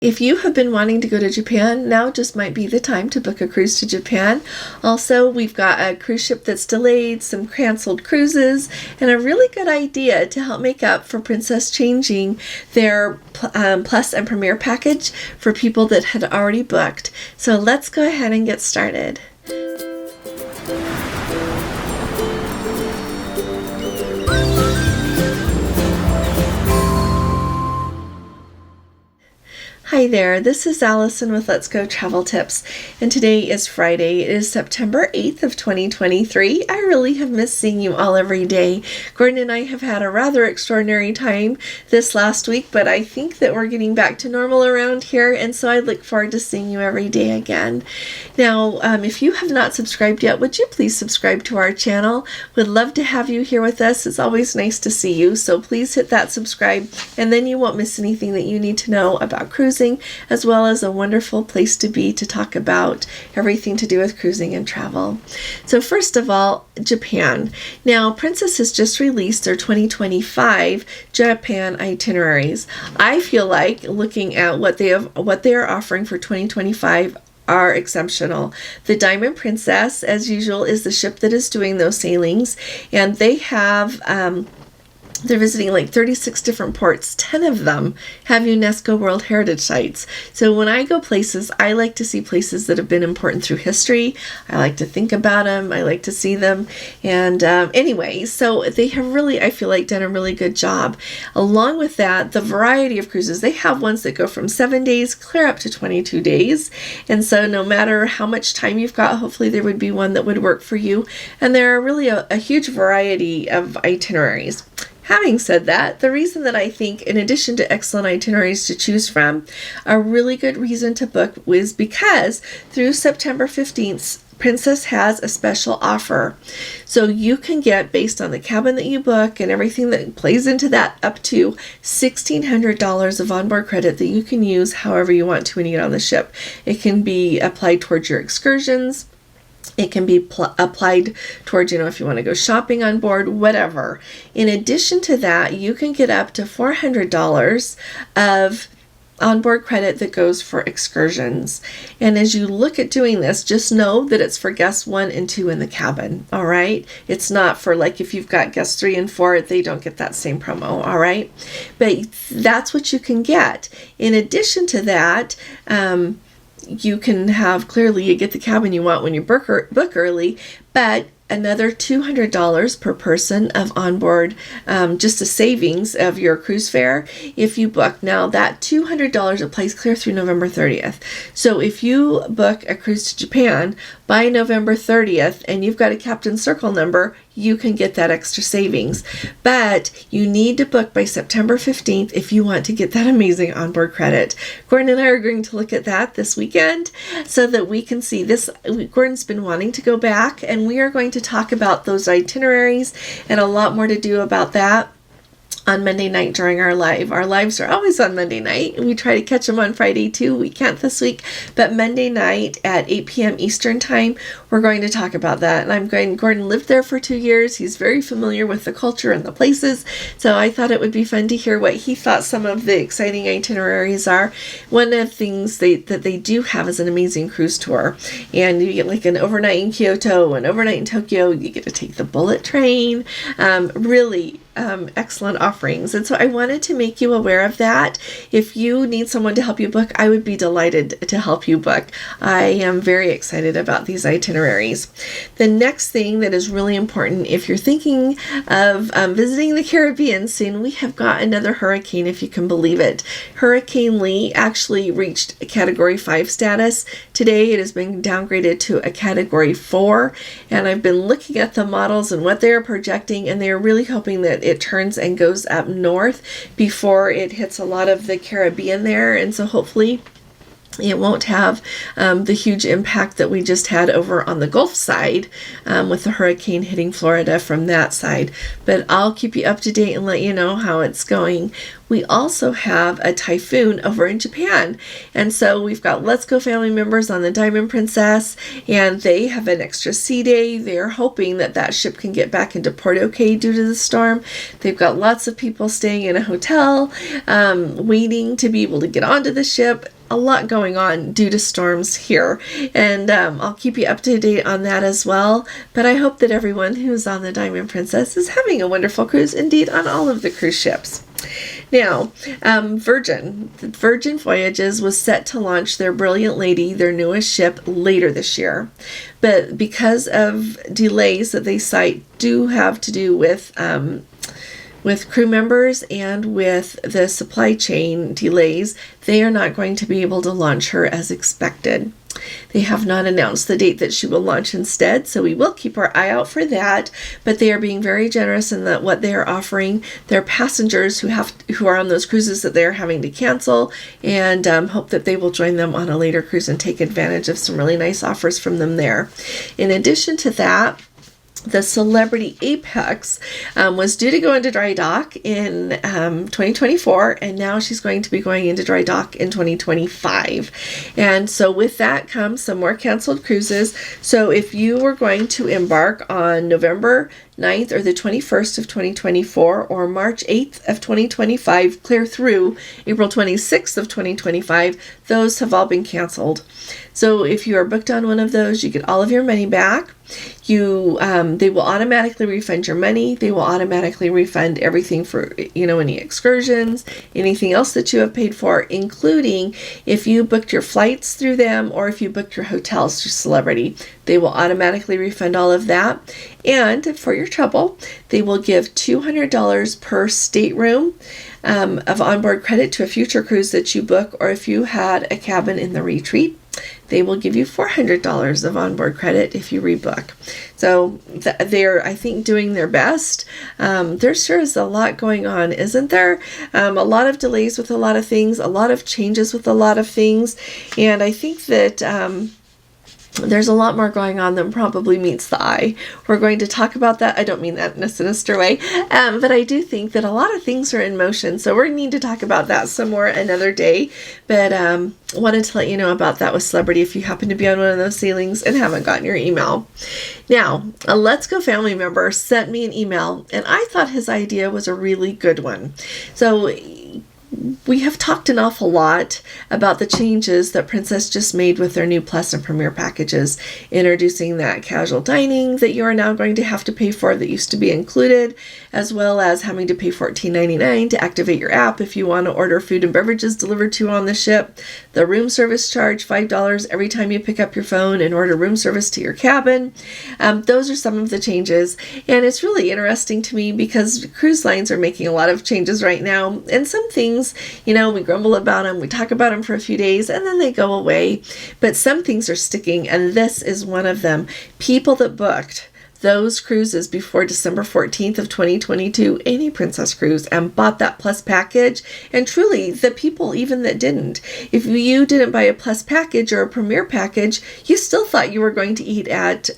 If you have been wanting to go to Japan, now just might be the time to book a cruise to Japan. Also, we've got a cruise ship that's delayed, some canceled cruises, and a really good idea to help make up for Princess changing their Plus and Premier package for people that had already booked. So let's go ahead and get started. Hi there, this is Allison with Let's Go Travel Tips, and today is Friday. It is September 8th of 2023. I really have missed seeing you all every day. Gordon and I have had a rather extraordinary time this last week, but I think that we're getting back to normal around here, and so I look forward to seeing you every day again. Now, if you have not subscribed yet, would you please subscribe to our channel? Would love to have you here with us. It's always nice to see you, so please hit that subscribe, and then you won't miss anything that you need to know about cruising, as well as a wonderful place to be to talk about everything to do with cruising and travel. So first of all, Japan. Now, Princess has just released their 2025 Japan itineraries. I feel like looking at what they are offering for 2025 are exceptional. The Diamond Princess, as usual, is the ship that is doing those sailings, and they have they're visiting like 36 different ports. 10 of them have UNESCO World Heritage Sites. So when I go places, I like to see places that have been important through history. I like to think about them. I like to see them. And anyway, so they have really, I feel like, done a really good job. Along with that, the variety of cruises, they have ones that go from 7 days clear up to 22 days. And so no matter how much time you've got, hopefully there would be one that would work for you. And there are really a huge variety of itineraries. Having said that, the reason that I think, in addition to excellent itineraries to choose from, a really good reason to book is because through September 15th, Princess has a special offer. So you can get, based on the cabin that you book and everything that plays into that, up to $1,600 of onboard credit that you can use however you want to when you get on the ship. It can be applied towards your excursions. It can be applied towards, if you want to go shopping on board, whatever. In addition to that, you can get up to $400 of onboard credit that goes for excursions. And as you look at doing this, just know that it's for guests 1 and 2 in the cabin, all right? It's not for, like, if you've got guests 3 and 4, they don't get that same promo, all right? But that's what you can get. In addition to that, you can have, clearly you get the cabin you want when you book early, but another $200 per person of onboard, just a savings of your cruise fare if you book. Now that $200 applies clear through November 30th. So if you book a cruise to Japan by November 30th and you've got a Captain Circle number, you can get that extra savings. But you need to book by September 15th if you want to get that amazing onboard credit. Gordon and I are going to look at that this weekend so that we can see this. Gordon's been wanting to go back, and we are going to talk about those itineraries and a lot more to do about that on Monday night during our live. Our lives are always on Monday night. We try to catch them on Friday too. We can't this week, but Monday night at 8 p.m. Eastern time, we're going to talk about that. And Gordon lived there for 2 years. He's very familiar with the culture and the places. So I thought it would be fun to hear what he thought some of the exciting itineraries are. One of the things that they do have is an amazing cruise tour. And you get like an overnight in Kyoto, an overnight in Tokyo. You get to take the bullet train. Really excellent offerings. And so I wanted to make you aware of that. If you need someone to help you book, I would be delighted to help you book. I am very excited about these itineraries. The next thing that is really important, if you're thinking of visiting the Caribbean soon, we have got another hurricane, if you can believe it. Hurricane Lee actually reached a Category 5 status. Today it has been downgraded to a Category 4, and I've been looking at the models and what they are projecting, and they are really hoping that it turns and goes up north before it hits a lot of the Caribbean there. And so hopefully It won't have the huge impact that we just had over on the Gulf side with the hurricane hitting Florida from that side. But I'll keep you up to date and let you know how it's going. We also have a typhoon over in Japan. And so we've got Let's Go family members on the Diamond Princess, and they have an extra sea day. They're hoping that that ship can get back into port okay due to the storm. They've got lots of people staying in a hotel, waiting to be able to get onto the ship. A lot going on due to storms here, and I'll keep you up to date on that as well. But I hope that everyone who's on the Diamond Princess is having a wonderful cruise, indeed on all of the cruise ships. Now, Virgin Voyages was set to launch their Brilliant Lady, their newest ship, later this year. But because of delays that they cite do have to do with crew members and with the supply chain delays, they are not going to be able to launch her as expected. They have not announced the date that she will launch instead, so we will keep our eye out for that. But they are being very generous in that what they are offering their passengers who are on those cruises that they are having to cancel, and hope that they will join them on a later cruise and take advantage of some really nice offers from them there. In addition to that, the Celebrity Apex was due to go into dry dock in 2024, and now she's going to be going into dry dock in 2025. And so with that comes some more canceled cruises. So if you were going to embark on November 9th or the 21st of 2024 or March 8th of 2025 clear through April 26th of 2025, those have all been canceled. So if you are booked on one of those, you get all of your money back. They will automatically refund your money. They will automatically refund everything for, any excursions, anything else that you have paid for, including if you booked your flights through them or if you booked your hotels through Celebrity. They will automatically refund all of that. And for your trouble, they will give $200 per stateroom of onboard credit to a future cruise that you book, or if you had a cabin in the retreat, they will give you $400 of onboard credit if you rebook. So they're, I think, doing their best. There sure is a lot going on, isn't there? A lot of delays with a lot of things, a lot of changes with a lot of things. And I think that there's a lot more going on than probably meets the eye. We're going to talk about that. I don't mean that in a sinister way, but I do think that a lot of things are in motion. So we need to talk about that some more another day. But wanted to let you know about that with Celebrity if you happen to be on one of those sailings and haven't gotten your email. Now, a Let's Go family member sent me an email, and I thought his idea was a really good one. So we have talked an awful lot about the changes that Princess just made with their new Plus and Premier packages, introducing that casual dining that you are now going to have to pay for that used to be included, as well as having to pay $14.99 to activate your app if you want to order food and beverages delivered to you on the ship, the room service charge, $5 every time you pick up your phone and order room service to your cabin. Those are some of the changes, and it's really interesting to me because cruise lines are making a lot of changes right now, and some things, we grumble about them, we talk about them for a few days, and then they go away. But some things are sticking, and this is one of them. People that booked those cruises before December 14th of 2022, any Princess cruise, and bought that Plus package, and truly the people even that didn't. If you didn't buy a Plus package or a Premier package, you still thought you were going to eat at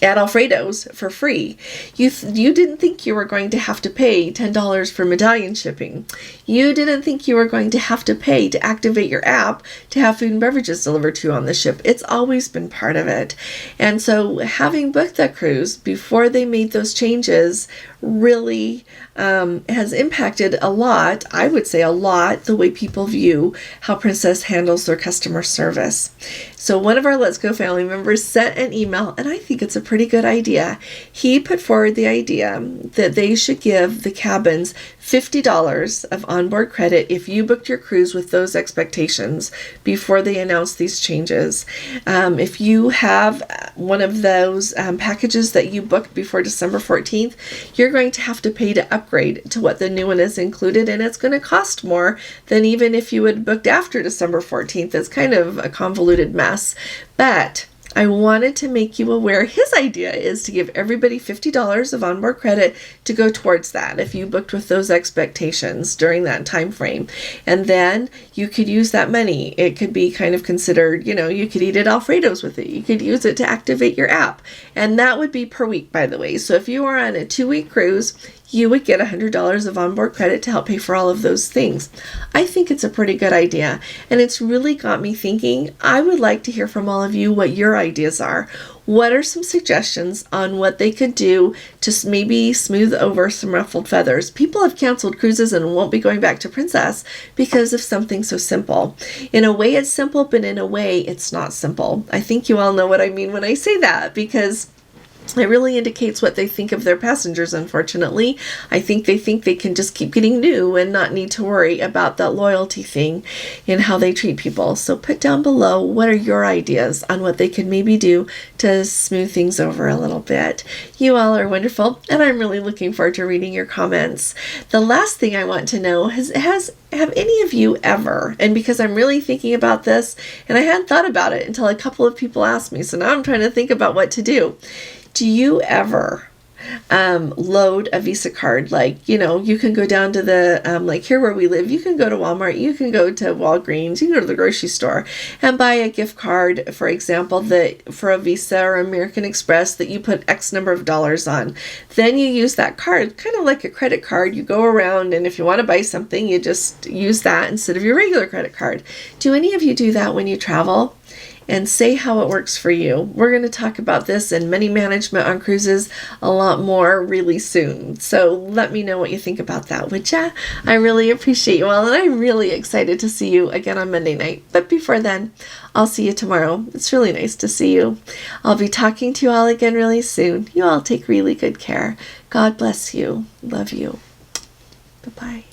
Alfredo's for free. You didn't think you were going to have to pay $10 for medallion shipping. You didn't think you were going to have to pay to activate your app to have food and beverages delivered to you on the ship. It's always been part of it. And so having booked that cruise before they made those changes really has impacted a lot, I would say a lot, the way people view how Princess handles their customer service. So one of our Let's Go family members sent an email, and I think it's a pretty good idea. He put forward the idea that they should give the cabins $50 of onboard credit if you booked your cruise with those expectations before they announced these changes. If you have one of those packages that you booked before December 14th, you're going to have to pay to upgrade to what the new one is included, and it's going to cost more than even if you had booked after December 14th. It's kind of a convoluted mess, but I wanted to make you aware. His idea is to give everybody $50 of onboard credit to go towards that if you booked with those expectations during that time frame. And then you could use that money. It could be kind of considered, you could eat at Alfredo's with it. You could use it to activate your app. And that would be per week, by the way. So if you are on a 2-week cruise, you would get $100 of onboard credit to help pay for all of those things. I think it's a pretty good idea, and it's really got me thinking. I would like to hear from all of you what your ideas are. What are some suggestions on what they could do to maybe smooth over some ruffled feathers? People have canceled cruises and won't be going back to Princess because of something so simple. In a way it's simple, but in a way it's not simple. I think you all know what I mean when I say that, because it really indicates what they think of their passengers, unfortunately. I think they can just keep getting new and not need to worry about that loyalty thing and how they treat people. So put down below, what are your ideas on what they could maybe do to smooth things over a little bit? You all are wonderful, and I'm really looking forward to reading your comments. The last thing I want to know have any of you ever, and because I'm really thinking about this, and I hadn't thought about it until a couple of people asked me, so now I'm trying to think about what to do. Do you ever load a Visa card? Like, you can go down to the, like here where we live, you can go to Walmart, you can go to Walgreens, you can go to the grocery store and buy a gift card, for example, that for a Visa or American Express that you put X number of dollars on. Then you use that card, kind of like a credit card. You go around, and if you want to buy something, you just use that instead of your regular credit card. Do any of you do that when you travel? And say how it works for you. We're going to talk about this and money management on cruises a lot more really soon. So let me know what you think about that, would ya? I really appreciate you all, and I'm really excited to see you again on Monday night. But before then, I'll see you tomorrow. It's really nice to see you. I'll be talking to you all again really soon. You all take really good care. God bless you. Love you. Bye-bye.